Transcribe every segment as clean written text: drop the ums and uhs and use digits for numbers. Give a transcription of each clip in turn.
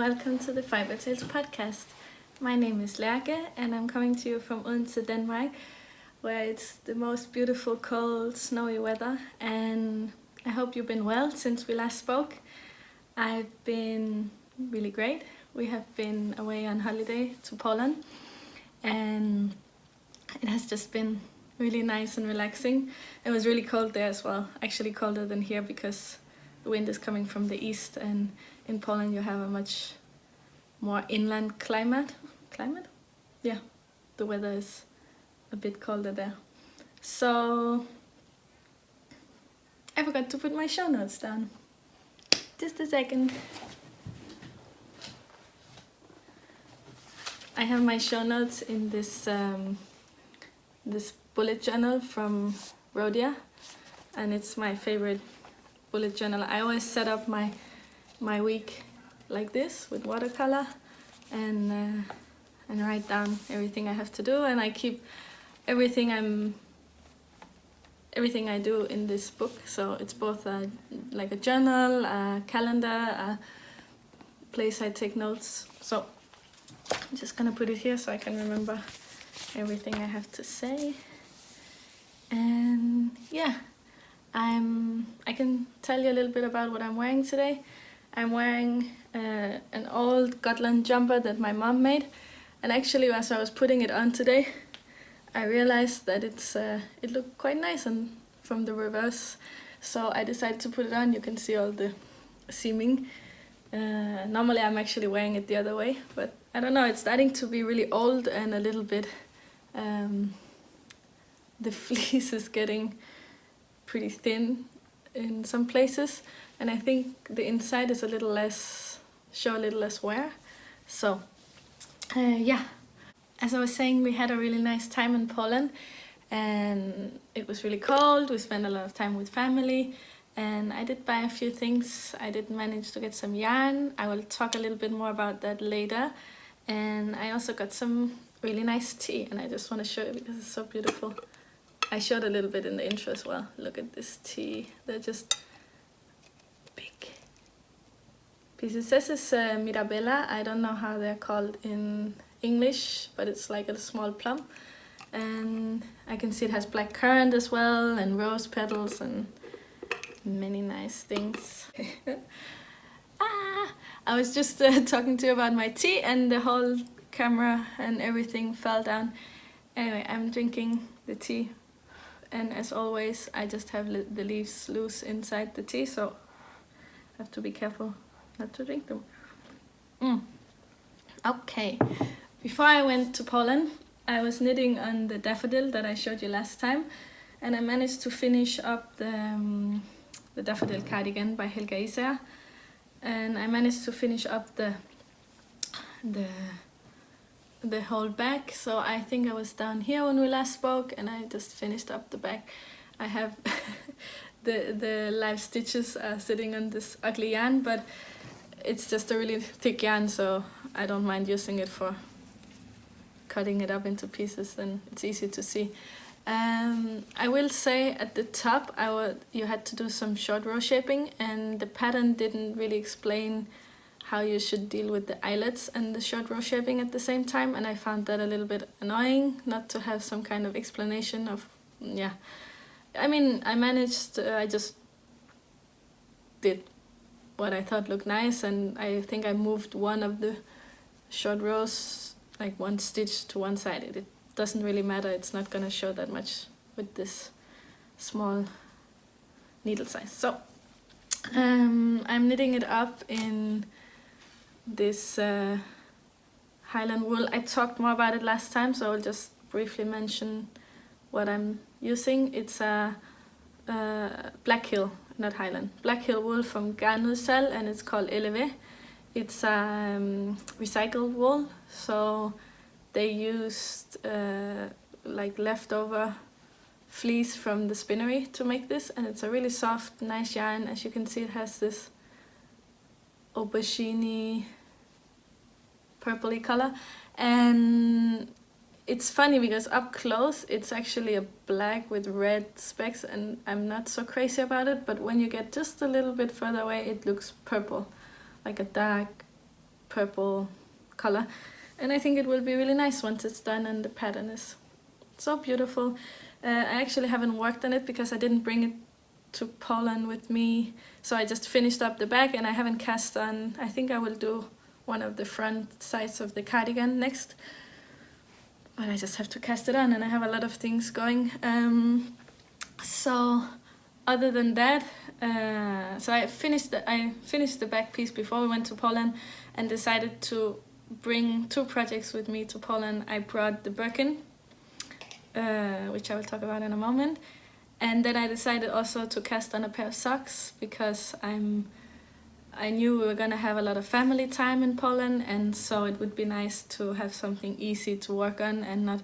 welcome to the Fiber Tales podcast. My name is Helga and I'm coming to you from Urso, Denmark, where it's the most beautiful, cold, snowy weather, and I hope you've been well since we last spoke. I've been really great. We have been away on holiday to Poland and it has just been really nice and relaxing. It was really cold there as well, actually colder than here because the wind is coming from the east, and in Poland you have a much more inland climate? Yeah, the weather is a bit colder there. So I forgot to put my show notes down. Just a second. I have my show notes in this this bullet journal from Rhodia, and it's my favorite bullet journal. I always set up my week like this with watercolor and write down everything I have to do, and I keep everything I do in this book. So it's both like a journal, a calendar, a place I take notes. So I'm just gonna put it here so I can remember everything I have to say. And yeah, I can tell you a little bit about what I'm wearing today. I'm wearing an old Gotland jumper that my mom made, and actually as I was putting it on today I realized that it looked quite nice and from the reverse, so I decided to put it on. You can see all the seaming. Normally I'm actually wearing it the other way, but I don't know, it's starting to be really old and a little bit the fleece is getting pretty thin in some places, and I think the inside is a little less wear. So yeah, as I was saying, we had a really nice time in Poland and it was really cold. We spent a lot of time with family and I did buy a few things. I did manage to get some yarn. I will talk a little bit more about that later. And I also got some really nice tea, and I just want to show you because it's so beautiful. I showed a little bit in the intro as well. Look at this tea. They're just big pieces. It says it's Mirabella. I don't know how they're called in English, but it's like a small plum. And I can see it has black currant as well, and rose petals, and many nice things. I was just talking to you about my tea, and the whole camera and everything fell down. Anyway, I'm drinking the tea, and as always I just have the leaves loose inside the tea, so I have to be careful not to drink them. Okay, before I went to Poland I was knitting on the Daffodil that I showed you last time, and I managed to finish up the Daffodil cardigan by Helga Isager, and I managed to finish up the whole back. So I think I was down here when we last spoke, and I just finished up the back. I have the live stitches are sitting on this ugly yarn, but it's just a really thick yarn, so I don't mind using it for cutting it up into pieces, and it's easy to see. I will say at the top you had to do some short row shaping, and the pattern didn't really explain how you should deal with the eyelets and the short row shaping at the same time, and I found that a little bit annoying not to have some kind of explanation of, yeah. I mean, I managed, I just did what I thought looked nice, and I think I moved one of the short rows, like one stitch to one side. It doesn't really matter, it's not gonna show that much with this small needle size. So I'm knitting it up in this Highland wool. I talked more about it last time, so I'll just briefly mention what I'm using. It's a Black Hill, not Highland, Black Hill wool from Garn Bio Shetland, and it's called Eleve. It's a recycled wool, so they used like leftover fleece from the spinnery to make this, and it's a really soft, nice yarn. As you can see, it has this aubergine purpley color, and it's funny because up close it's actually a black with red specks, and I'm not so crazy about it, but when you get just a little bit further away it looks purple, like a dark purple color, and I think it will be really nice once it's done and the pattern is so beautiful. I actually haven't worked on it because I didn't bring it to Poland with me, so I just finished up the back and I haven't cast on. I think I will do one of the front sides of the cardigan next, but I just have to cast it on and I have a lot of things going. So other than that, so I finished the back piece before we went to Poland and decided to bring 2 projects with me to Poland. I brought the Birkin, which I will talk about in a moment, and then I decided also to cast on a pair of socks because I knew we were gonna have a lot of family time in Poland, and so it would be nice to have something easy to work on and not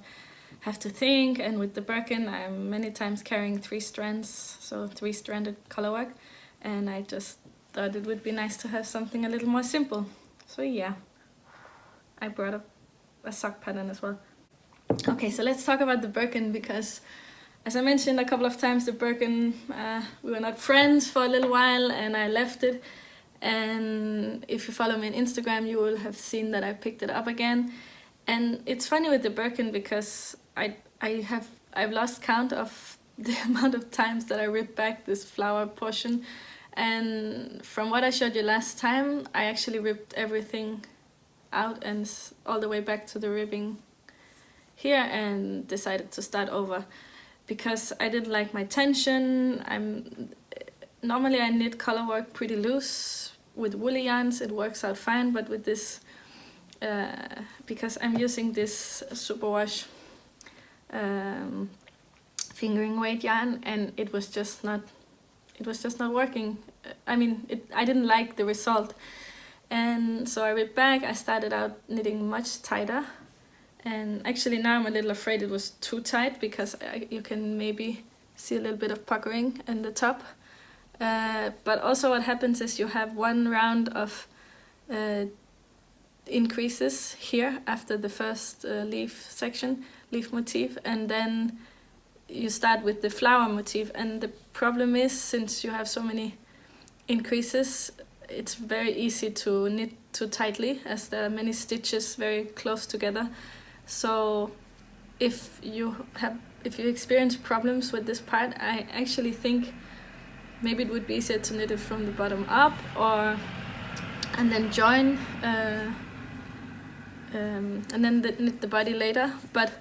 have to think. And with the Birkin, I'm many times carrying 3 strands, so 3-stranded color work, and I just thought it would be nice to have something a little more simple. So yeah, I brought up a sock pattern as well. Okay, so let's talk about the Birkin, because as I mentioned a couple of times, the Birkin, we were not friends for a little while and I left it. And if you follow me on Instagram, you will have seen that I picked it up again. And it's funny with the Birkin because I've lost count of the amount of times that I ripped back this flower portion. And from what I showed you last time, I actually ripped everything out and all the way back to the ribbing here and decided to start over because I didn't like my tension. Normally I knit color work pretty loose with woolly yarns, it works out fine, but with this, because I'm using this superwash fingering weight yarn, and it was just not working. I mean, I didn't like the result, and so I ripped back. I started out knitting much tighter, and actually now I'm a little afraid it was too tight because you can maybe see a little bit of puckering in the top. But also what happens is you have one round of increases here after the first leaf motif, and then you start with the flower motif. And the problem is, since you have so many increases, it's very easy to knit too tightly as there are many stitches very close together. So if you experience problems with this part, I actually think maybe it would be easier to knit it from the bottom up, and then join and then knit the body later. But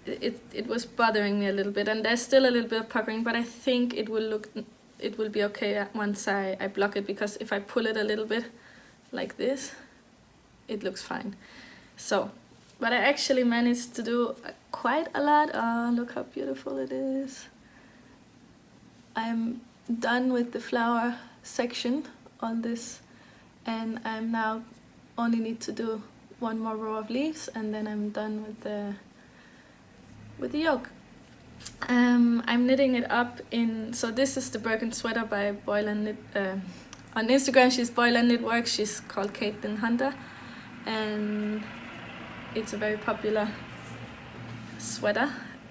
it was bothering me a little bit, and there's still a little bit of puckering, but I think it will be okay once I block it, because if I pull it a little bit like this, it looks fine. So, but I actually managed to do quite a lot. Oh, look how beautiful it is. I'm done with the flower section on this, and I'm now only need to do one more row of leaves, and then I'm done with the yoke. I'm knitting it up in, so this is the Birkin sweater by Boyle and Knit. On Instagram she's Boyle and Knit Works, she's called Caitlin Hunter, and it's a very popular sweater.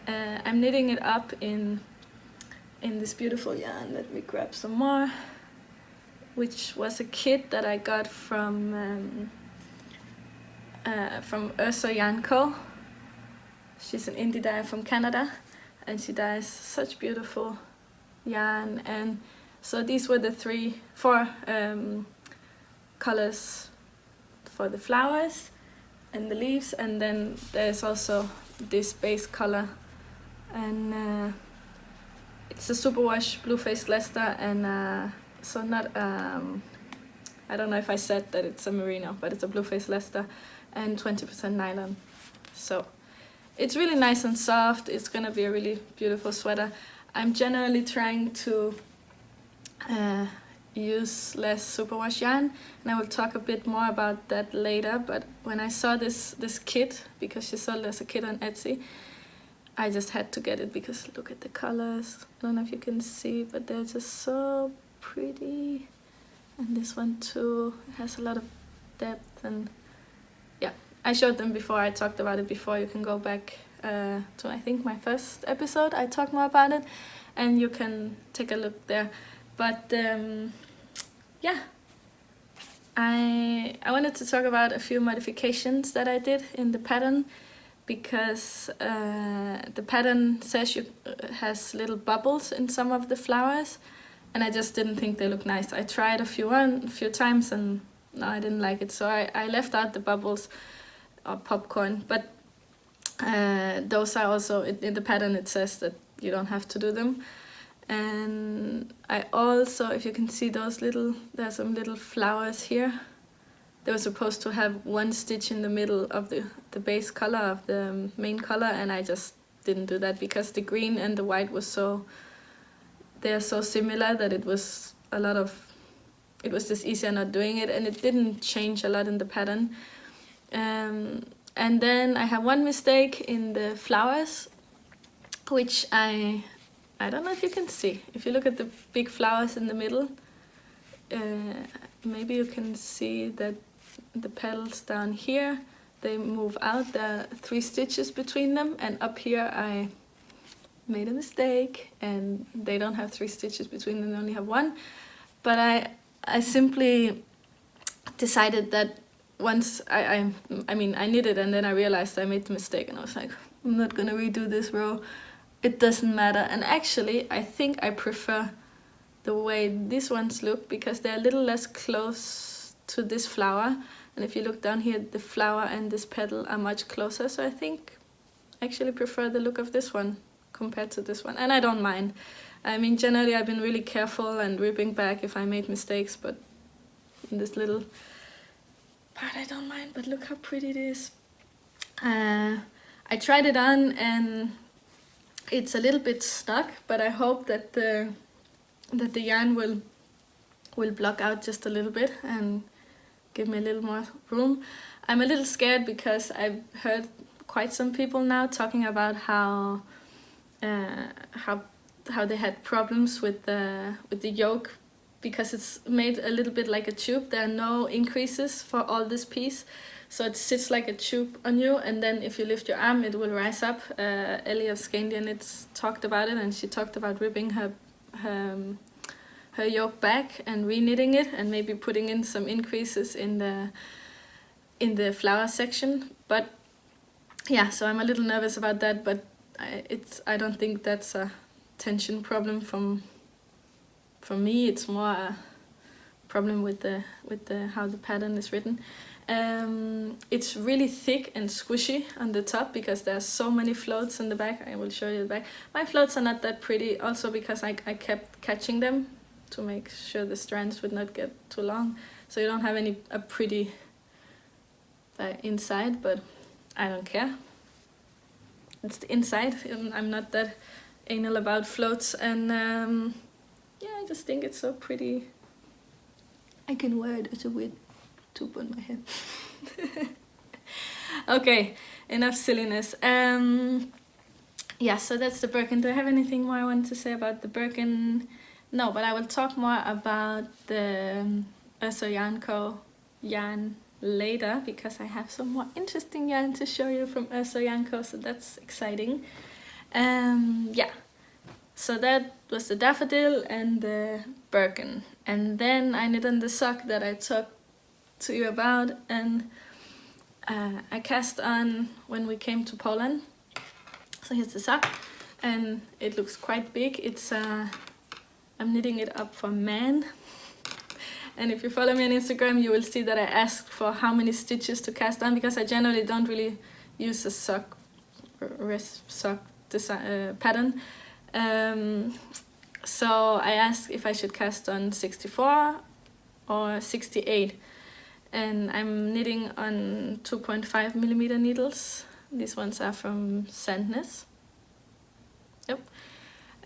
I'm knitting it up in this beautiful yarn. Let me grab some more, which was a kit that I got from Urso Yarn Co. She's an indie dyer from Canada, and she dyes such beautiful yarn. And so these were the four colors for the flowers and the leaves, and then there's also this base color, and it's a superwash blue-faced Leicester, and so not I don't know if I said that it's a merino, but it's a blue-faced Leicester and 20% nylon. So it's really nice and soft. It's gonna be a really beautiful sweater. I'm generally trying to use less superwash yarn, and I will talk a bit more about that later. But when I saw this kit, because she sold as a kit on Etsy, I just had to get it because look at the colors. I don't know if you can see, but they're just so pretty. And this one too has a lot of depth, and yeah, I showed them before. I talked about it before. You can go back to I think my first episode. I talked more about it, and you can take a look there. But yeah, I wanted to talk about a few modifications that I did in the pattern, because the pattern says has little bubbles in some of the flowers, and I just didn't think they looked nice. I tried a few times and no, I didn't like it, so I left out the bubbles or popcorn, but those are also in the pattern. It says that you don't have to do them. And I also, if you can see those there's some little flowers here. They were supposed to have one stitch in the middle of the base color of the main color, and I just didn't do that because the green and the white was they're so similar that it was just easier not doing it, and it didn't change a lot in the pattern. And then I have one mistake in the flowers, which I don't know if you can see. If you look at the big flowers in the middle, maybe you can see that the petals down here, they move out. There are 3 stitches between them, and up here I made a mistake and they don't have 3 stitches between them, they only have 1. But I simply decided that once I knitted, and then I realized I made the mistake, and I was like, I'm not gonna redo this row. It doesn't matter. And actually I think I prefer the way these ones look, because they're a little less close to this flower. And if you look down here, the flower and this petal are much closer, so I think I actually prefer the look of this one compared to this one, and I don't mind. I mean, generally I've been really careful and ripping back if I made mistakes, but in this little part I don't mind. But look how pretty it is. I tried it on and it's a little bit stuck, but I hope that the yarn will block out just a little bit and give me a little more room. I'm a little scared because I've heard quite some people now talking about how they had problems with the yoke, because it's made a little bit like a tube. There are no increases for all this piece, so it sits like a tube on you, and then if you lift your arm it will rise up. Ellie of Scandian talked about it, and she talked about ripping her yoke back and re-knitting it and maybe putting in some increases in the flower section. But yeah, so I'm a little nervous about that, but I don't think that's a tension problem from me. It's more a problem with the how the pattern is written. It's really thick and squishy on the top because there are so many floats in the back. I will show you the back. My floats are not that pretty, also because I kept catching them to make sure the strands would not get too long, so you don't have a pretty inside, but I don't care. It's the inside. I'm not that anal about floats, and yeah, I just think it's so pretty. I can wear it as a wig tube on my head. Okay, enough silliness. Yeah, so that's the Birkin. Do I have anything more I want to say about the Birkin? No, but I will talk more about the Urso yarn later, because I have some more interesting yarn to show you from Urso, so that's exciting. Yeah, so that was the Daffodil and the Birkin, and then I knit on the sock that I talked to you about, and I cast on when we came to Poland. So here's the sock, and it looks quite big. It's I'm knitting it up for man. And if you follow me on Instagram, you will see that I asked for how many stitches to cast on, because I generally don't really use a sock design, pattern. So I asked if I should cast on 64 or 68. And I'm knitting on 2.5mm needles. These ones are from Sandnes. Yep.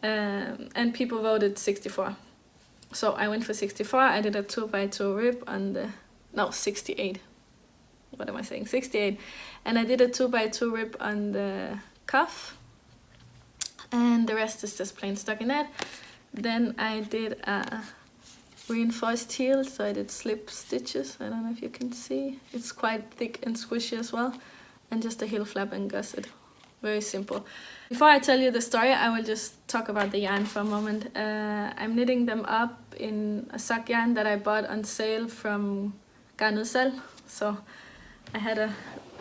And people voted 64. So I went for 64. I did a 2x2 rib on the, no, 68. What am I saying? 68. And I did a 2x2 rib on the cuff. And the rest is just plain stockinette. Then I did a reinforced heel, so I did slip stitches. I don't know if you can see. It's quite thick and squishy as well. And just a heel flap and gusset. Very simple. Before I tell you the story, I will just talk about the yarn for a moment. I'm knitting them up in a sock yarn that I bought on sale from Garn. So I had a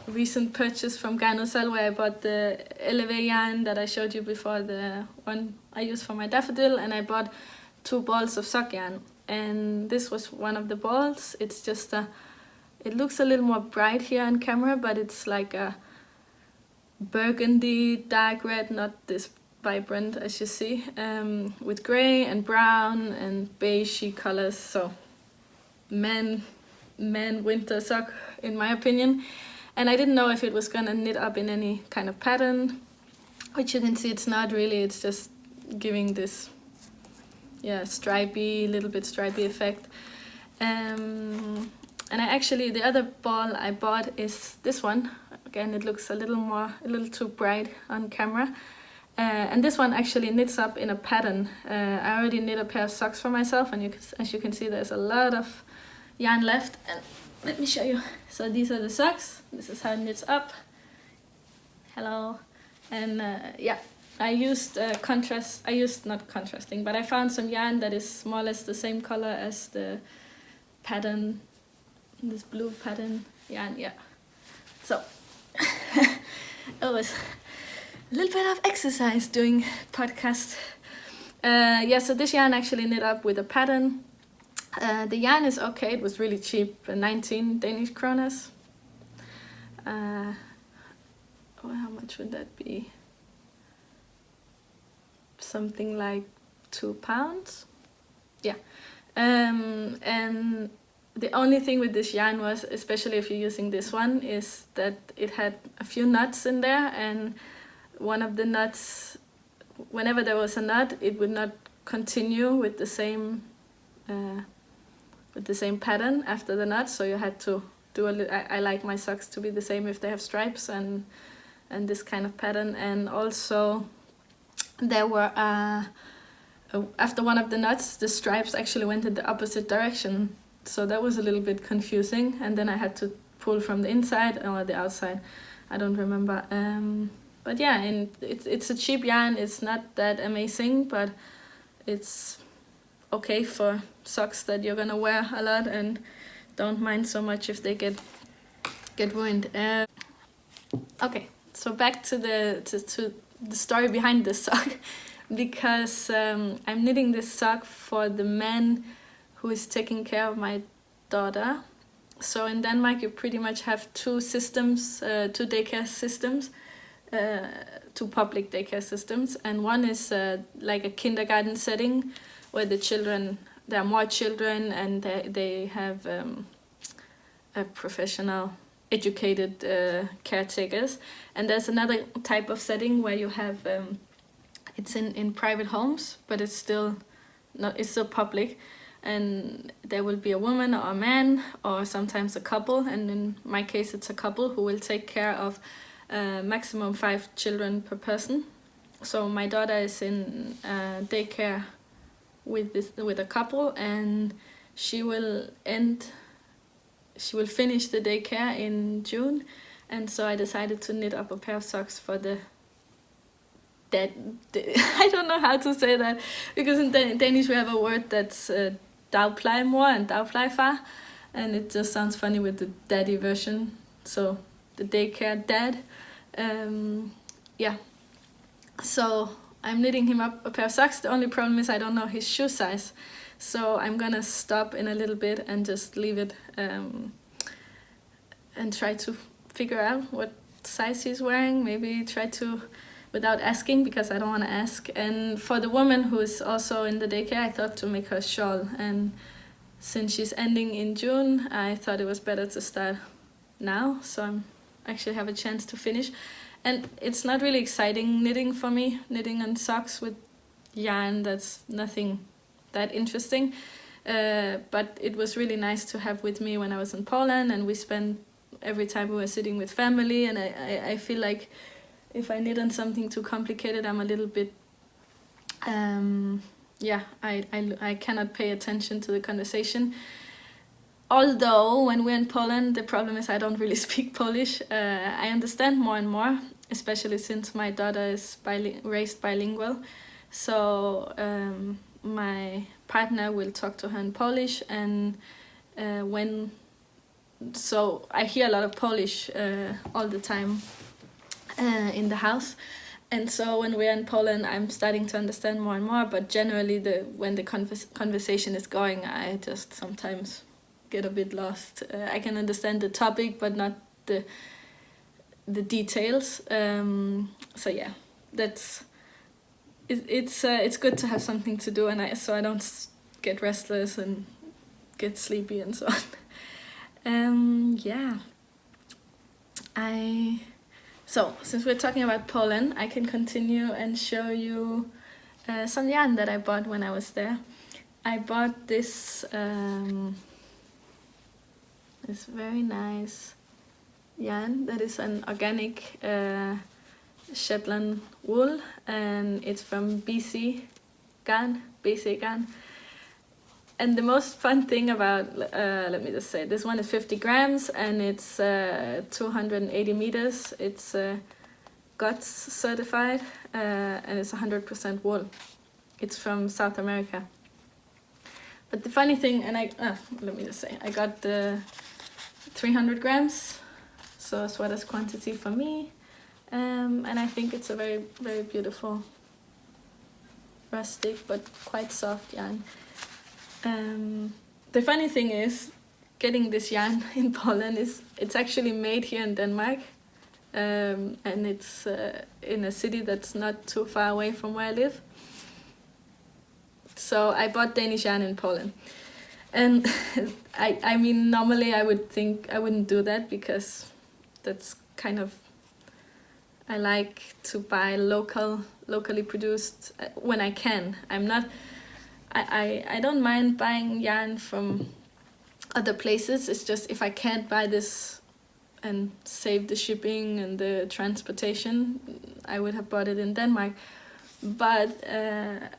recent purchase from Garn where I bought the Elevate yarn that I showed you before, the one I use for my Daffodil, and I bought 2 balls of sock yarn, and this was one of the balls. It's just it looks a little more bright here on camera, but it's like a burgundy dark red, not this vibrant as you see, with grey and brown and beigey colors. So man winter sock in my opinion. And I didn't know if it was gonna knit up in any kind of pattern, which you can see it's not really. It's just giving this stripy, little bit stripy effect. And I actually, the other ball I bought is this one. Again, it looks a little too bright on camera. And this one actually knits up in a pattern. I already knit a pair of socks for myself, and as you can see, there's a lot of yarn left. And let me show you. So these are the socks. This is how it knits up. Hello. And I used not contrasting, but I found some yarn that is more or less the same color as the pattern, this blue pattern yarn. Yeah. So it was a little bit of exercise doing podcast. So this yarn actually knit up with a pattern. The yarn is okay. It was really cheap, 19 Danish kroners. How much would that be? Something like £2. Yeah. And the only thing with this yarn was, especially if you're using this one, is that it had a few knots in there, and one of the knots, whenever there was a knot, it would not continue with the same pattern after the knot. So you had to do a little. I like my socks to be the same if they have stripes and this kind of pattern. And also there were after one of the knots, the stripes actually went in the opposite direction. So that was a little bit confusing, and then I had to pull from the inside or the outside. I don't remember. But yeah, and it's a cheap yarn. It's not that amazing, but it's okay for socks that you're gonna wear a lot and don't mind so much if they get ruined. Okay, so back to the story behind this sock, because I'm knitting this sock for the man who is taking care of my daughter. So in Denmark you pretty much have 2 systems, 2 daycare systems, 2 public daycare systems, and one is like a kindergarten setting where there are more children and they have a professional educated caretakers. And there's another type of setting where you have it's in private homes, but it's still public, and there will be a woman or a man or sometimes a couple, and in my case it's a couple who will take care of maximum 5 children per person. So my daughter is in daycare with a couple, and she will finish the daycare in June. And so I decided to knit up a pair of socks for the I don't know how to say that, because in Danish we have a word that's dagplejemor and dagplejefar, and it just sounds funny with the daddy version. So the daycare dad. So I'm knitting him up a pair of socks. The only problem is I don't know his shoe size, so I'm gonna stop in a little bit and just leave it and try to figure out what size he's wearing. Maybe try to, without asking, because I don't want to ask. And for the woman who is also in the daycare, I thought to make her a shawl, and since she's ending in June, I thought it was better to start now, so I'm actually have a chance to finish. And it's not really exciting knitting for me, knitting on socks with yarn that's nothing that interesting, but it was really nice to have with me when I was in Poland, and we spent every time we were sitting with family. And I feel like if I knit on something too complicated, I'm a little bit I cannot pay attention to the conversation. Although when we're in Poland, the problem is I don't really speak Polish. I understand more and more, especially since my daughter is raised bilingual. So my partner will talk to her in Polish, and when so I hear a lot of Polish all the time in the house. And so when we're in Poland, I'm starting to understand more and more. But generally, when the conversation is going, I just sometimes get a bit lost. I can understand the topic, but not the details. So yeah, it's good to have something to do, and so I don't get restless and get sleepy and so on. Yeah, So, since we're talking about Poland, I can continue and show you some yarn that I bought when I was there. I bought this this very nice yarn that is an organic Shetland wool, and it's from Garn. And the most fun thing about, let me just say, this one is 50 grams and it's 280 meters. It's GOTS certified and it's 100% wool. It's from South America. But the funny thing, and let me just say, I got the 300 grams, so as well as quantity for me. And I think it's a very, very beautiful, rustic but quite soft yarn. The funny thing is, getting this yarn in Poland it's actually made here in Denmark, and it's in a city that's not too far away from where I live. So I bought Danish yarn in Poland, and I mean normally I would think I wouldn't do that, because that's kind of, I like to buy locally produced when I can. I don't mind buying yarn from other places. It's just if I can't buy this and save the shipping and the transportation, I would have bought it in Denmark. But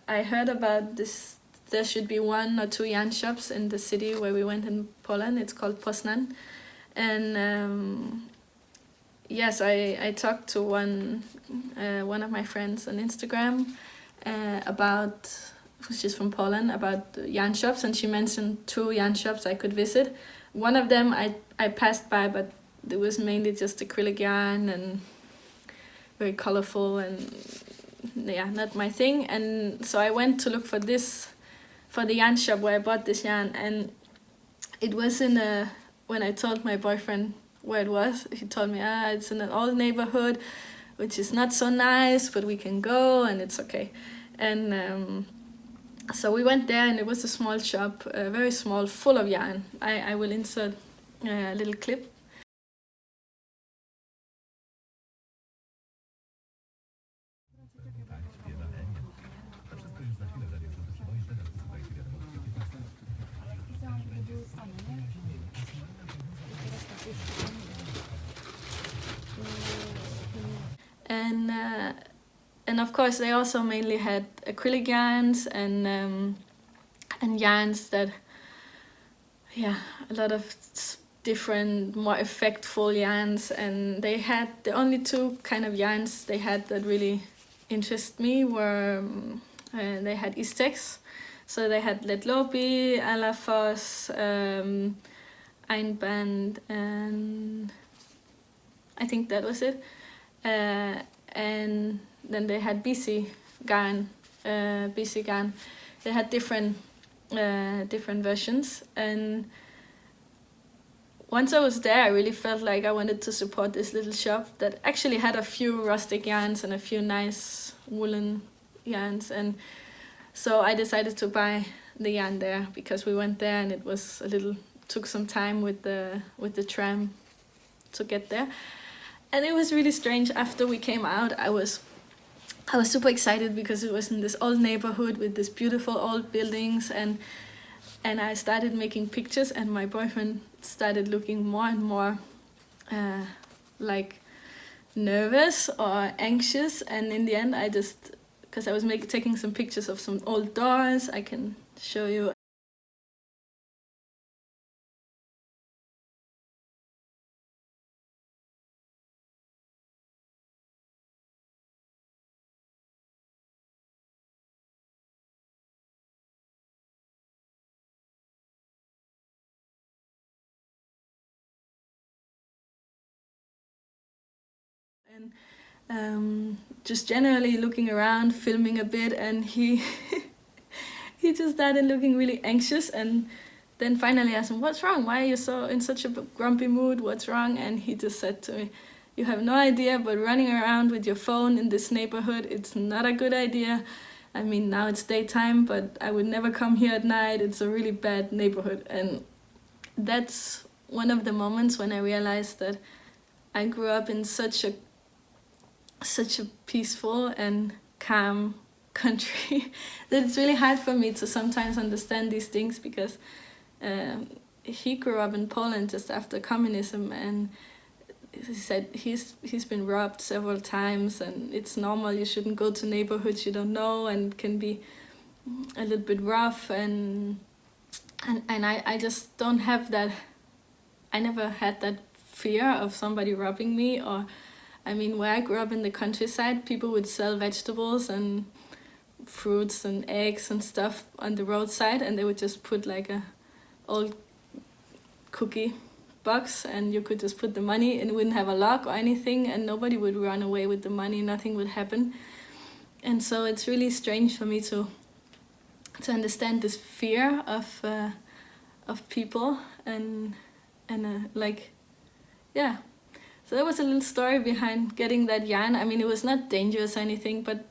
I heard about this. There should be 1 or 2 yarn shops in the city where we went in Poland. It's called Poznan. And yes, I talked to one of my friends on Instagram about, she's from Poland, about yarn shops, and she mentioned 2 yarn shops I could visit. One of them I passed by, but it was mainly just acrylic yarn and very colorful, and yeah, not my thing. And so I went to look for the yarn shop where I bought this yarn, and it was when I told my boyfriend where it was, he told me, it's in an old neighborhood, which is not so nice, but we can go and it's okay. And so we went there, and it was a small shop, very small, full of yarn. I will insert a little clip. And of course they also mainly had acrylic yarns and yarns that, yeah, a lot of different, more effectful yarns. And they had the only 2 kind of yarns they had that really interest me were they had Istex, so they had Letlopi, Alafos, Einband, and I think that was it. And then they had Garn. They had different versions, and once I was there, I really felt like I wanted to support this little shop that actually had a few rustic yarns and a few nice woolen yarns. And so I decided to buy the yarn there, because we went there and it was took some time with the tram to get there. And it was really strange. After we came out, I was super excited, because it was in this old neighborhood with these beautiful old buildings, and I started making pictures, and my boyfriend started looking more and more like nervous or anxious. And in the end, I just, because I was taking some pictures of some old doors, I can show you. and just generally looking around, filming a bit, and he he just started looking really anxious. And then finally I asked him, "What's wrong? Why are you so in such a grumpy mood? What's wrong?" And he just said to me, "You have no idea, but running around with your phone in this neighborhood, it's not a good idea. I mean, now it's daytime, but I would never come here at night. It's a really bad neighborhood." And that's one of the moments when I realized that I grew up in such a peaceful and calm country that it's really hard for me to sometimes understand these things, because he grew up in Poland just after communism, and he said he's been robbed several times, and it's normal. You shouldn't go to neighborhoods you don't know, and can be a little bit rough, and I just don't have that. I never had that fear of somebody robbing me. Or I mean, where I grew up in the countryside, people would sell vegetables and fruits and eggs and stuff on the roadside, and they would just put like a old cookie box, and you could just put the money, and it wouldn't have a lock or anything, and nobody would run away with the money. Nothing would happen. And so it's really strange for me to understand this fear of people, and like, yeah. So that was a little story behind getting that yarn. I mean, it was not dangerous or anything, but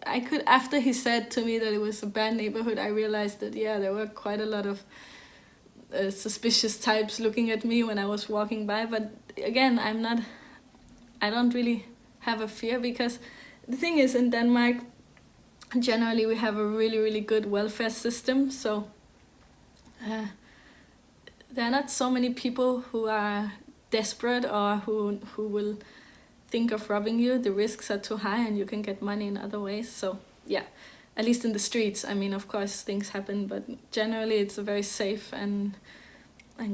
I could, after he said to me that it was a bad neighborhood, I realized that, yeah, there were quite a lot of suspicious types looking at me when I was walking by. But again, I don't really have a fear, because the thing is, in Denmark, generally we have a really, really good welfare system. So there are not so many people who are desperate or who will think of robbing you. The risks are too high, and you can get money in other ways. So yeah, at least in the streets. I mean, of course things happen, but generally it's a very safe and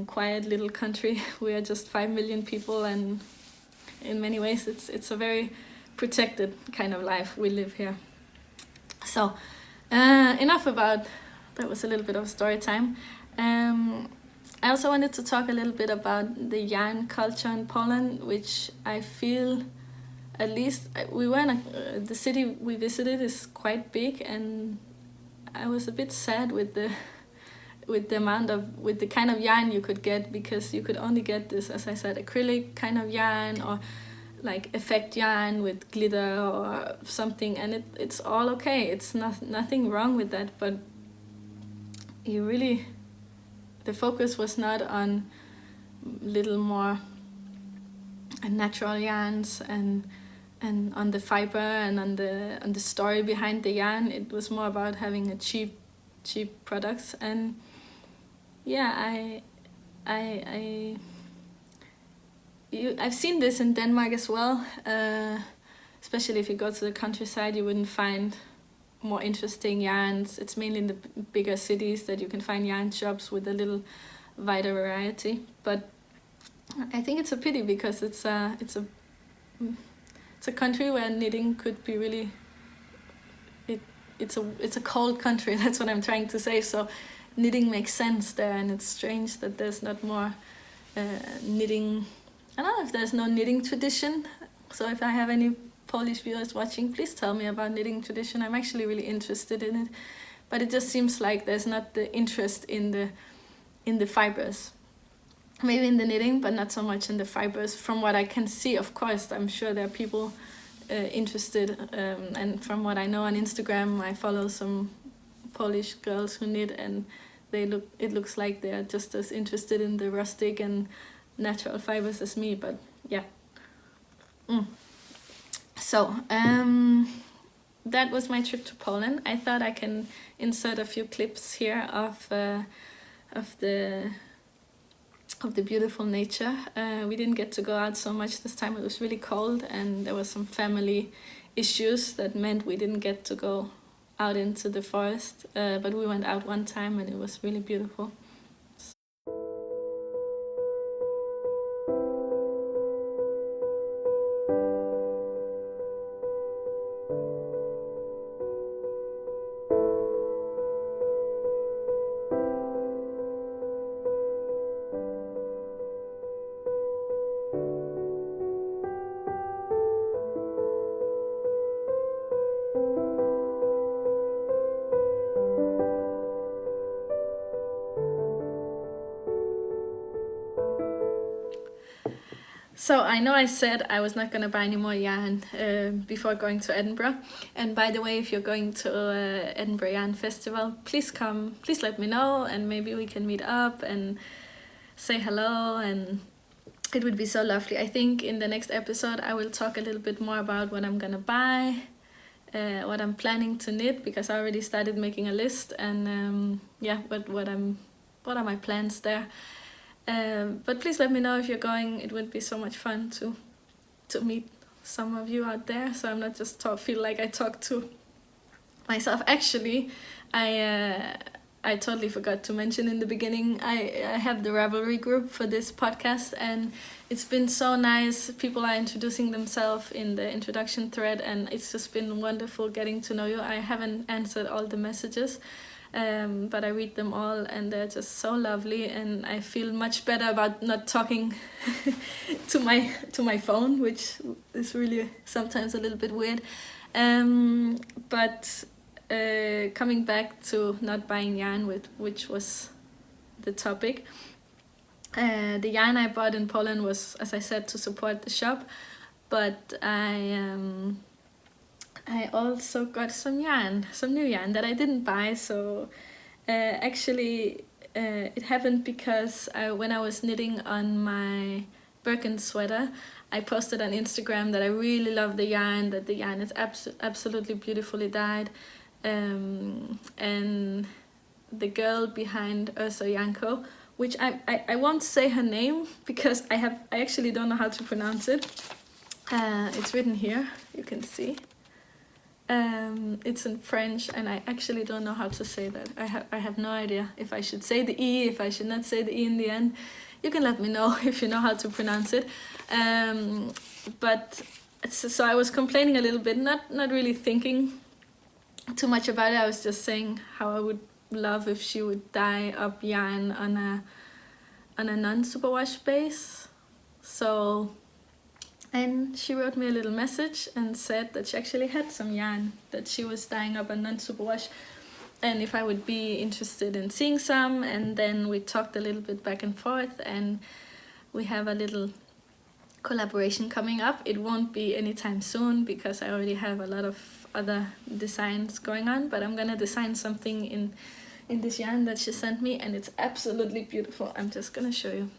quiet little country. We are just 5 million people, and in many ways it's a very protected kind of life we live here. So enough about that. Was a little bit of story time. I also wanted to talk a little bit about the yarn culture in Poland, which I feel, at least we were in the city we visited is quite big, and I was a bit sad with the kind of yarn you could get, because you could only get this, as I said, acrylic kind of yarn, or like effect yarn with glitter or something, and it's all okay. It's nothing wrong with that, but the focus was not on little more natural yarns and on the fiber and on the story behind the yarn. It was more about having a cheap products. And yeah, I've seen this in Denmark as well. Especially if you go to the countryside, you wouldn't find more interesting yarns. It's mainly in the bigger cities that you can find yarn shops with a little wider variety. But I think it's a pity, because it's a country where knitting could be really. It's a cold country. That's what I'm trying to say. So knitting makes sense there, and it's strange that there's not more knitting. I don't know if there's no knitting tradition. So if I have any Polish viewers watching, please tell me about knitting tradition. I'm actually really interested in it, but it just seems like there's not the interest in the fibers. Maybe in the knitting, but not so much in the fibers. From what I can see, of course, I'm sure there are people interested, and from what I know on Instagram, I follow some Polish girls who knit, and it looks like they're just as interested in the rustic and natural fibers as me. But yeah. So that was my trip to Poland. I thought I can insert a few clips here of the beautiful nature. We didn't get to go out so much this time. It was really cold, and there were some family issues that meant we didn't get to go out into the forest. But we went out one time, and it was really beautiful. So I know I said I was not gonna buy any more yarn before going to Edinburgh. And by the way, if you're going to Edinburgh Yarn Festival, please come, please let me know, and maybe we can meet up and say hello, and it would be so lovely. I think in the next episode I will talk a little bit more about what I'm gonna buy, what I'm planning to knit, because I already started making a list, and yeah, what are my plans there. But please let me know if you're going. It would be so much fun to meet some of you out there, so I'm not just feel like I talk to myself. Actually, I totally forgot to mention in the beginning, I have the Ravelry Group for this podcast, and it's been so nice. People are introducing themselves in the introduction thread, and it's just been wonderful getting to know you. I haven't answered all the messages, but I read them all, and they're just so lovely, and I feel much better about not talking to my phone, which is really sometimes a little bit weird. But coming back to not buying yarn, which was the topic, the yarn I bought in Poland was, as I said, to support the shop, but I also got some new yarn that I didn't buy. So actually it happened because when I was knitting on my Birkin sweater, I posted on Instagram that I really love the yarn, that the yarn is absolutely beautifully dyed, and the girl behind Urso Yanko, which I won't say her name because I actually don't know how to pronounce it. It's written here, you can see. It's in French, and I actually don't know how to say that. I have no idea if I should say the E, if I should not say the E in the end. You can let me know if you know how to pronounce it. But so I was complaining a little bit, not really thinking too much about it. I was just saying how I would love if she would dye up yarn on a non-superwash base. So, and she wrote me a little message and said that she actually had some yarn that she was dyeing up on non-superwash, and if I would be interested in seeing some. And then we talked a little bit back and forth, and we have a little collaboration coming up. It won't be anytime soon because I already have a lot of other designs going on, but I'm gonna design something in this yarn that she sent me, and it's absolutely beautiful. I'm just gonna show you.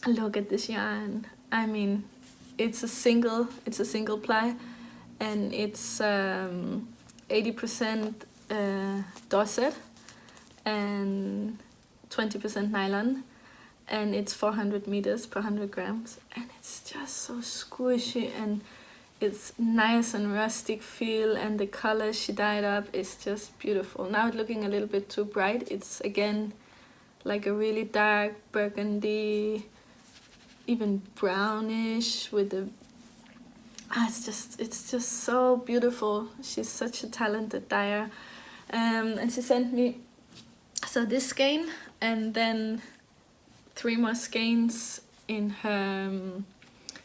Look at this yarn. I mean, it's a single ply, and it's 80% dorset and 20% nylon, and it's 400 meters per 100 grams, and it's just so squishy, and it's nice and rustic feel, and the color she dyed up is just beautiful. Now it's looking a little bit too bright. It's again like a really dark burgundy, even brownish with the it's just so beautiful. She's such a talented dyer, and she sent me this skein, and then 3 more skeins in her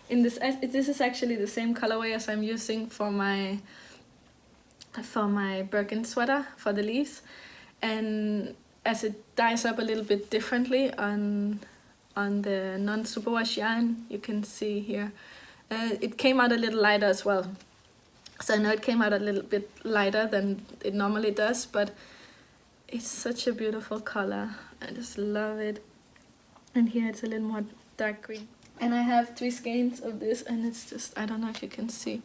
this is actually the same colorway as I'm using for my Birkin sweater for the leaves, and as it dyes up a little bit differently on the non-superwash yarn, you can see here, it came out a little lighter as well. So I know it came out a little bit lighter than it normally does, but it's such a beautiful color. I just love it. And here it's a little more dark green. And I have 3 skeins of this, and it's just, I don't know if you can see,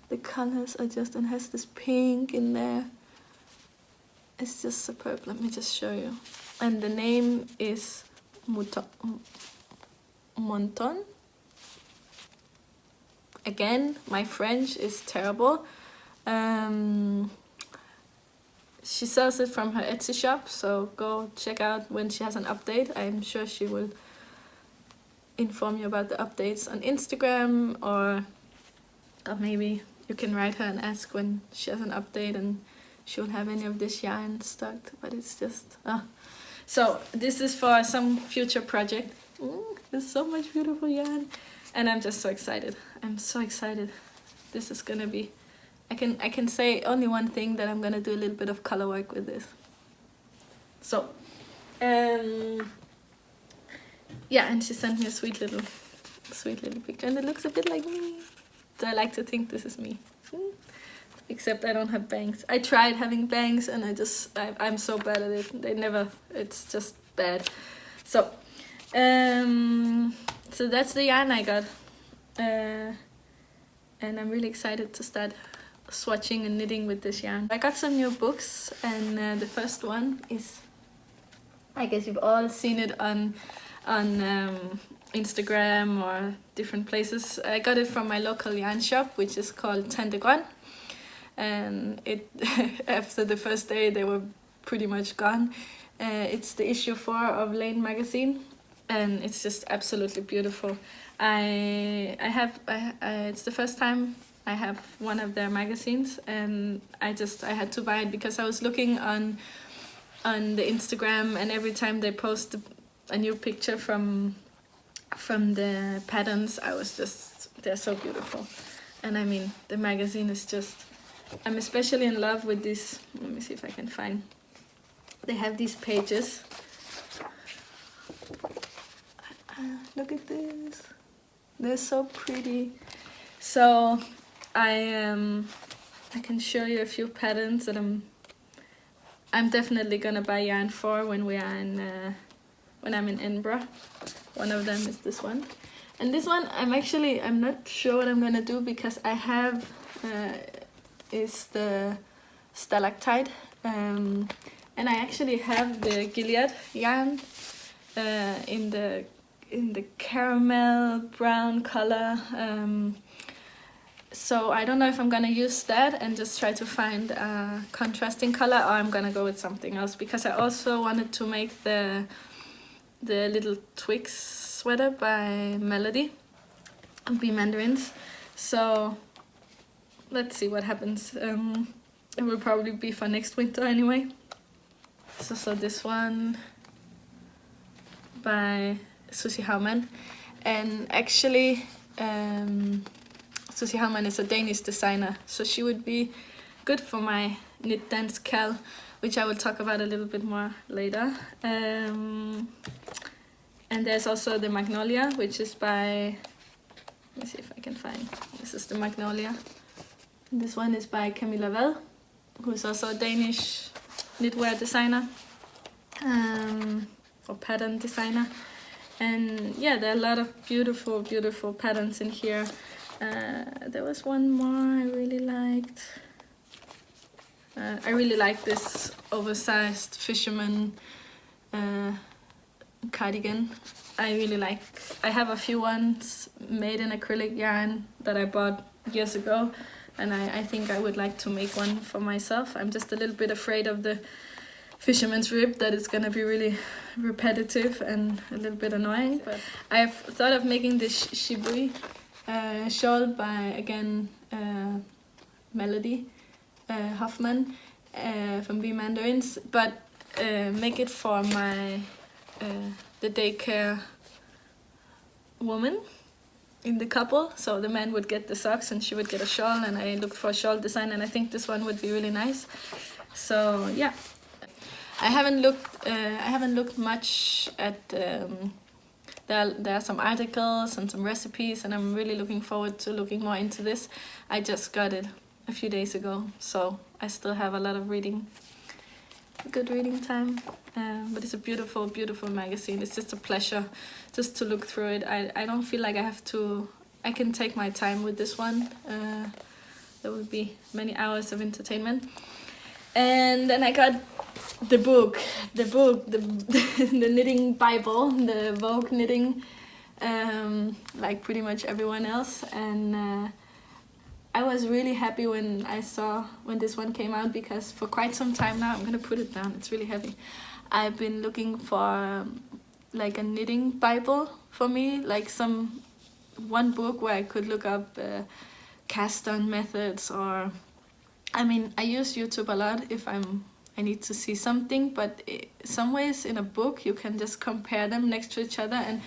the colors are just, and has this pink in there. It's just superb. Let me just show you. And the name is Monton. Again, my French is terrible. She sells it from her Etsy shop, so go check out when she has an update. I'm sure she will inform you about the updates on Instagram, or maybe you can write her and ask when she has an update, and she won't have any of this yarn stocked. But it's just so this is for some future project. There's so much beautiful yarn, and I'm just so excited. I'm so excited. This is gonna be, I can say only one thing, that I'm gonna do a little bit of color work with this. So yeah, and she sent me a sweet little picture, and it looks a bit like me. So I like to think this is me. Except I don't have bangs. I tried having bangs and I'm so bad at it. It's just bad. So, so that's the yarn I got. And I'm really excited to start swatching and knitting with this yarn. I got some new books, and the first one is, I guess you've all seen it on Instagram or different places. I got it from my local yarn shop, which is called Tante Grøn. And it after the first day they were pretty much gone. It's the issue 4 of Laine Magazine, and it's just absolutely beautiful. It's the first time I have one of their magazines, and I had to buy it because I was looking on the Instagram, and every time they post a new picture from the patterns, they're so beautiful. And I mean, the magazine is just, I'm especially in love with this. Let me see if I can find. They have these pages. Look at this. They're so pretty. So I can show you a few patterns that I'm definitely gonna buy yarn for when I'm in Edinburgh. One of them is this one, and this one I'm not sure what I'm gonna do, because I have is the stalactite, and I actually have the Gilead yarn in the caramel brown color, so I don't know if I'm gonna use that and just try to find a contrasting color, or I'm gonna go with something else, because I also wanted to make the little Twix sweater by Melody and Bee Mandarins. So let's see what happens. It will probably be for next winter anyway. So this one by Susie Haumann, and actually Susie Haumann is a Danish designer, so she would be good for my knit dance cal, which I will talk about a little bit more later. And there's also the Magnolia, which is by, let me see if I can find, this is the Magnolia. This one is by Camilla Vad, who is also a Danish knitwear designer, or pattern designer. And yeah, there are a lot of beautiful, beautiful patterns in here. There was one more I really liked. I really like this oversized fisherman cardigan. I have a few ones made in acrylic yarn that I bought years ago, and I think I would like to make one for myself. I'm just a little bit afraid of the fisherman's rib, that it's gonna be really repetitive and a little bit annoying. But I've thought of making this shibui shawl by, again, Melody Hoffman from Bee Mandarins, but make it for my the daycare woman in the couple. So the man would get the socks and she would get a shawl, and I looked for a shawl design, and I think this one would be really nice. So yeah, I haven't looked much at there are some articles and some recipes, and I'm really looking forward to looking more into this. I just got it a few days ago, so I still have a lot of good reading time. But it's a beautiful, beautiful magazine. It's just a pleasure just to look through it. I don't feel like I can take my time with this one. There will be many hours of entertainment. And then I got the book, the knitting Bible, the Vogue knitting, like pretty much everyone else. And I was really happy when this one came out, because for quite some time now, I'm gonna put it down, it's really heavy. I've been looking for like a knitting Bible for me, like one book where I could look up cast on methods, or I mean, I use YouTube a lot if I need to see something, but some ways in a book you can just compare them next to each other. And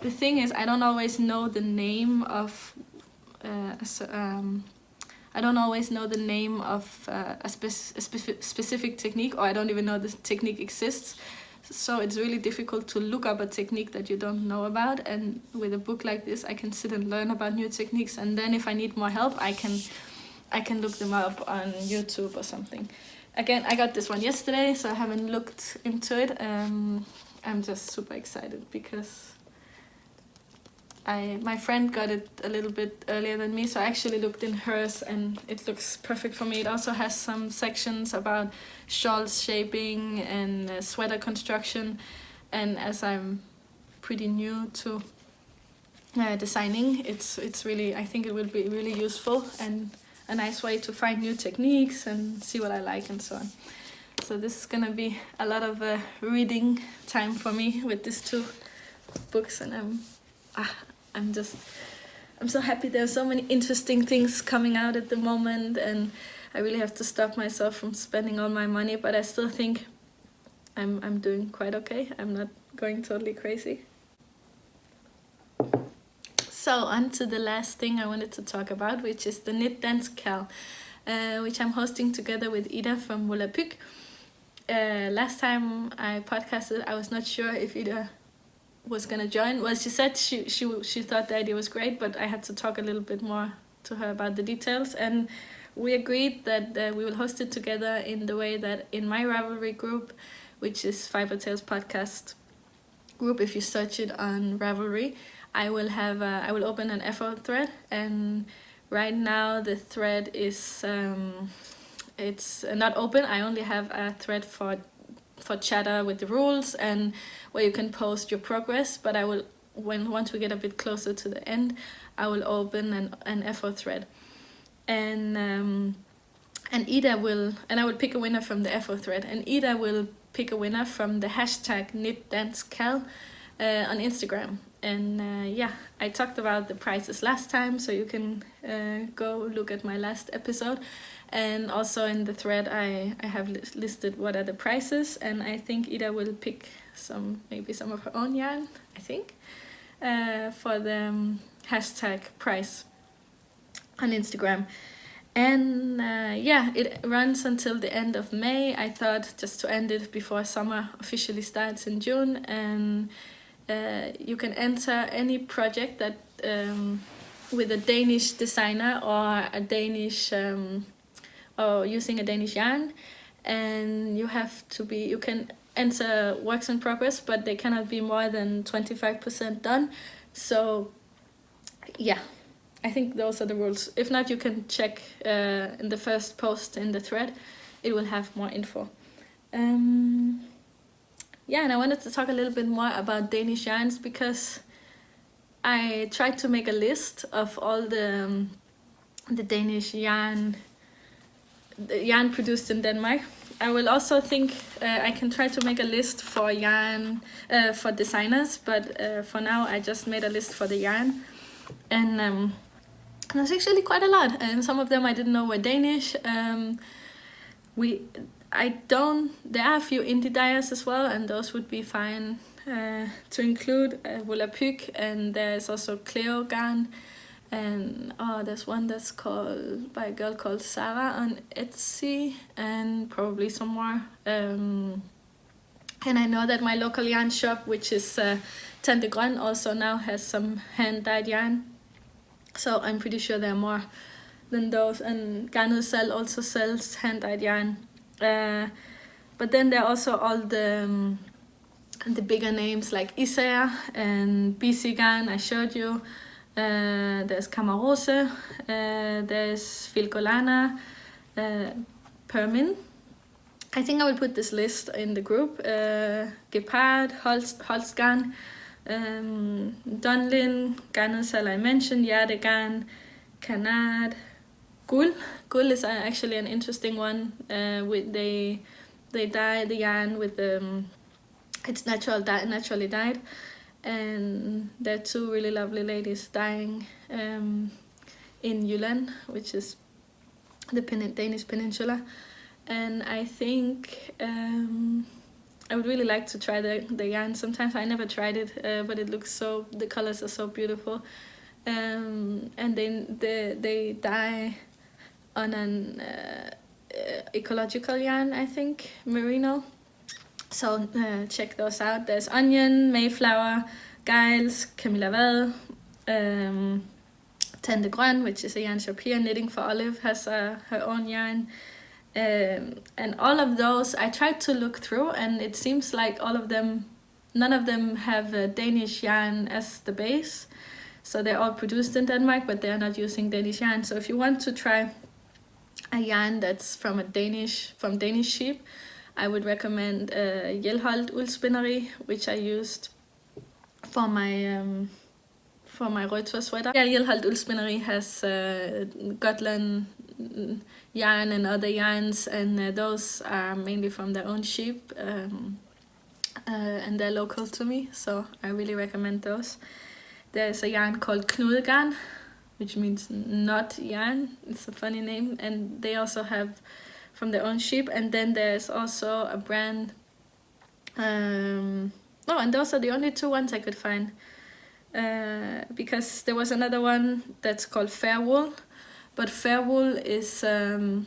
the thing is, I don't always know the name of a specific technique, or I don't even know the technique exists. so it's really difficult to look up a technique that you don't know about. And with a book like this, I can sit and learn about new techniques, and then if I need more help, I can look them up on YouTube or something. Again, I got this one yesterday, so I haven't looked into it. I'm just super excited because my friend got it a little bit earlier than me, so I actually looked in hers and it looks perfect for me. It also has some sections about shawls shaping and sweater construction, and as I'm pretty new to designing, it's really, I think it will be really useful and a nice way to find new techniques and see what I like and so on. So this is gonna be a lot of reading time for me with these two books, and I'm so happy. There's so many interesting things coming out at the moment, and I really have to stop myself from spending all my money, but I still think I'm doing quite okay. I'm not going totally crazy. So on to the last thing I wanted to talk about, which is the Knit Dance Cal, which I'm hosting together with Ida from Loup. Last time I podcasted, I was not sure if Ida was gonna join. Well, she said she thought the idea was great, but I had to talk a little bit more to her about the details, and we agreed that we will host it together in the way that in my Ravelry group, which is Fiber Tales podcast group, if you search it on Ravelry, I will open an FO thread, and right now the thread is it's not open. I only have a thread for chatter with the rules and where you can post your progress, but I will, once we get a bit closer to the end, I will open an FO thread, and Ida will, and I will pick a winner from the FO thread, and Ida will pick a winner from the hashtag KnitDanceCal on Instagram. And yeah, I talked about the prices last time, so you can go look at my last episode. And also in the thread I have listed what are the prices, and I think Ida will pick maybe some of her own yarn, I think, for the hashtag price on Instagram. And yeah, it runs until the end of May. I thought just to end it before summer officially starts in June, and you can enter any project that with a Danish designer or a Danish or using a Danish yarn, and you can enter works in progress, but they cannot be more than 25% done. So yeah, I think those are the rules. If not, you can check in the first post in the thread, it will have more info. Yeah, and I wanted to talk a little bit more about Danish yarns, because I tried to make a list of all the Danish yarn produced in Denmark. I will also think I can try to make a list for yarn for designers, but for now I just made a list for the yarn, and there's actually quite a lot, and some of them I didn't know were Danish. There are a few indie dyers as well, and those would be fine to include. Loup, and there's also Cleo Garn, and there's one that's called by a girl called Sarah on Etsy, and probably some more. And I know that my local yarn shop, which is Tante Grøn, also now has some hand-dyed yarn, so I'm pretty sure there are more than those. And Garn also sells hand-dyed yarn. But then there are also all the bigger names like Isager and BC Garn I showed you. There's Kamarose, there's Filcolana, Permin. I think I will put this list in the group. Gepard, Holstgarn, Dunlin, Garnusel I mentioned, Hjertegarn, Canard, Gul. Gul is actually an interesting one. They dye the yarn with it's naturally dyed, and there are two really lovely ladies dyeing in Jylland, which is the Danish peninsula. And I think I would really like to try the yarn sometimes. I never tried it, but it looks the colors are so beautiful. And then they dye on an ecological yarn, I think, merino. So check those out. There's Onion, Mayflower, Giles, Camilla Vade, Tante Grøn, which is a yarn shop here. Knitting for Olive has her own yarn. And all of those I tried to look through, and it seems like none of them have a Danish yarn as the base. So they're all produced in Denmark, but they're not using Danish yarn. So if you want to try a yarn that's from Danish sheep, I would recommend Hjelholt Uldspinderi, which I used for my Rødtver sweater. Yeah, Hjelholt Uldspinderi has Gotland yarn and other yarns, and those are mainly from their own sheep, and they're local to me, so I really recommend those. There's a yarn called Knudegarn, which means knot yarn. It's a funny name, and they also have from their own sheep. And then there's also a brand, and those are the only two ones I could find, because there was another one that's called Fair Wool, but Fair Wool is they're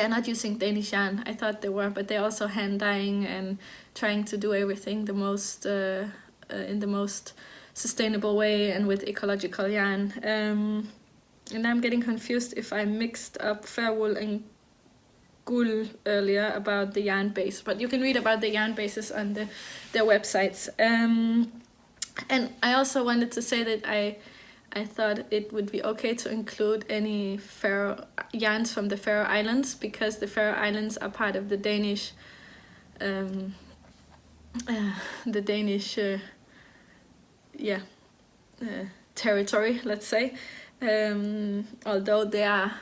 not using Danish yarn. I thought they were, but they're also hand dyeing and trying to do everything in the most sustainable way and with ecological yarn. And I'm getting confused if I mixed up Fair Wool and Gul earlier about the yarn base, but you can read about the yarn bases on their websites. And I also wanted to say that I thought it would be okay to include any yarns from the Faroe Islands, because the Faroe Islands are part of the Danish territory, let's say, although they are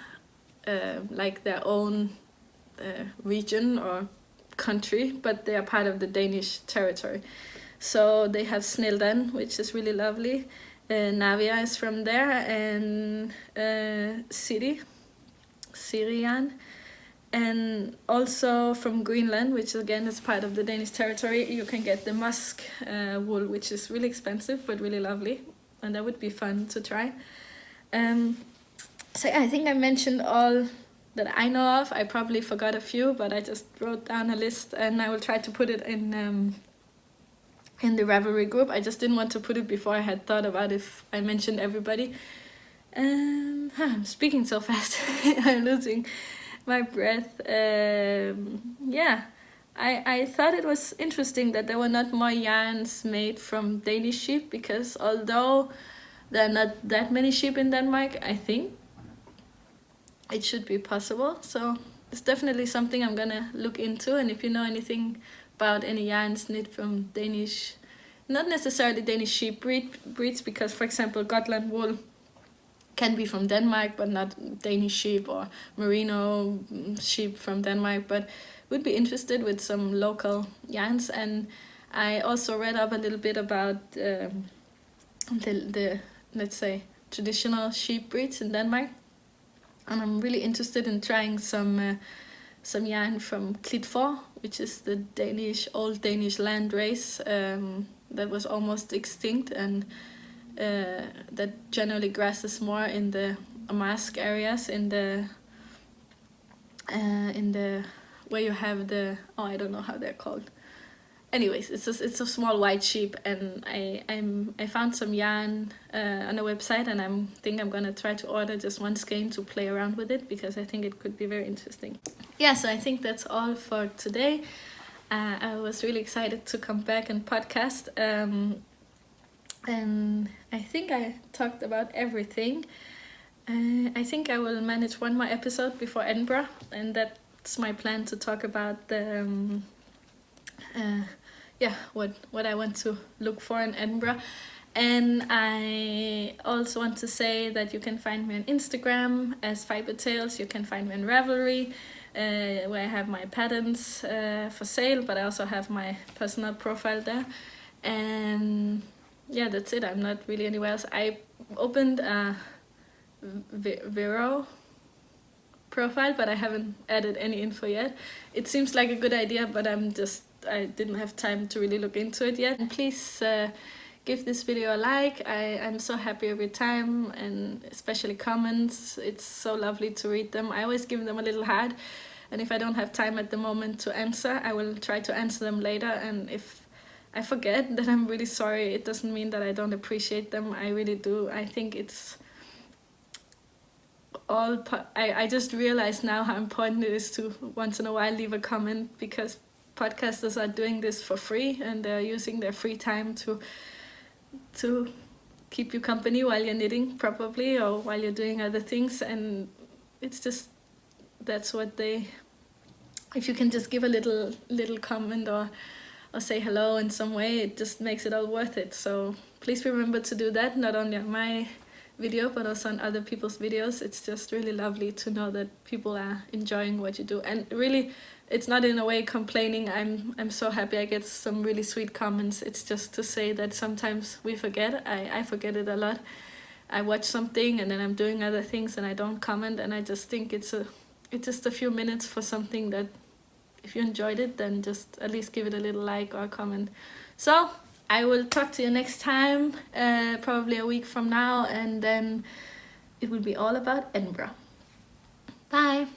like their own region or country, but they are part of the Danish territory. So they have Snildan, which is really lovely. Navia is from there, and Sirian, and also from Greenland, which again is part of the Danish territory, you can get the musk wool, which is really expensive but really lovely, and that would be fun to try. So yeah, I think I mentioned all that I know of. I probably forgot a few, but I just wrote down a list, and I will try to put it in the Ravelry group. I just didn't want to put it before I had thought about if I mentioned everybody. I'm speaking so fast. I'm losing my breath. I thought it was interesting that there were not more yarns made from Danish sheep, because although there are not that many sheep in Denmark, I think it should be possible. So it's definitely something I'm gonna look into. And if you know anything about any yarns knit from Danish, not necessarily Danish sheep breeds, because for example Gotland wool can be from Denmark but not Danish sheep, or merino sheep from Denmark, but would be interested with some local yarns. And I also read up a little bit about the let's say traditional sheep breeds in Denmark, and I'm really interested in trying some yarn from Klitfor, which is the old Danish land race that was almost extinct, and that generally grasses more in the Amask areas, in the where you have the, I don't know how they're called. Anyways, it's a small white sheep, and I found some yarn on a website, and I think I'm gonna try to order just one skein to play around with it, because I think it could be very interesting. Yeah, so I think that's all for today. I was really excited to come back and podcast, and I think I talked about everything. I think I will manage one more episode before Edinburgh, and that's my plan, to talk about the what I want to look for in Edinburgh. And I also want to say that you can find me on Instagram as Fiber Tales. You can find me on Ravelry, where I have my patterns for sale, but I also have my personal profile there. And yeah, that's it. I'm not really anywhere else. I opened a Vero profile, but I haven't added any info yet. It seems like a good idea, but I didn't have time to really look into it yet. And please give this video a like. I'm so happy every time, and especially comments. It's so lovely to read them. I always give them a little heart, and if I don't have time at the moment to answer, I will try to answer them later. And if I forget, then I'm really sorry. It doesn't mean that I don't appreciate them. I really do. I think it's all I just realized now how important it is to once in a while leave a comment, because podcasters are doing this for free and they're using their free time to keep you company while you're knitting, probably, or while you're doing other things. And it's just, that's what they, if you can just give a little comment or say hello in some way, it just makes it all worth it. So please remember to do that, not only on my video but also on other people's videos. It's just really lovely to know that people are enjoying what you do. And really, it's not in a way complaining. I'm so happy I get some really sweet comments. It's just to say that sometimes we forget. I forget it a lot. I watch something and then I'm doing other things and I don't comment, and I just think it's just a few minutes for something that, if you enjoyed it, then just at least give it a little like or a comment. So I will talk to you next time, probably a week from now, and then it will be all about Edinburgh. Bye!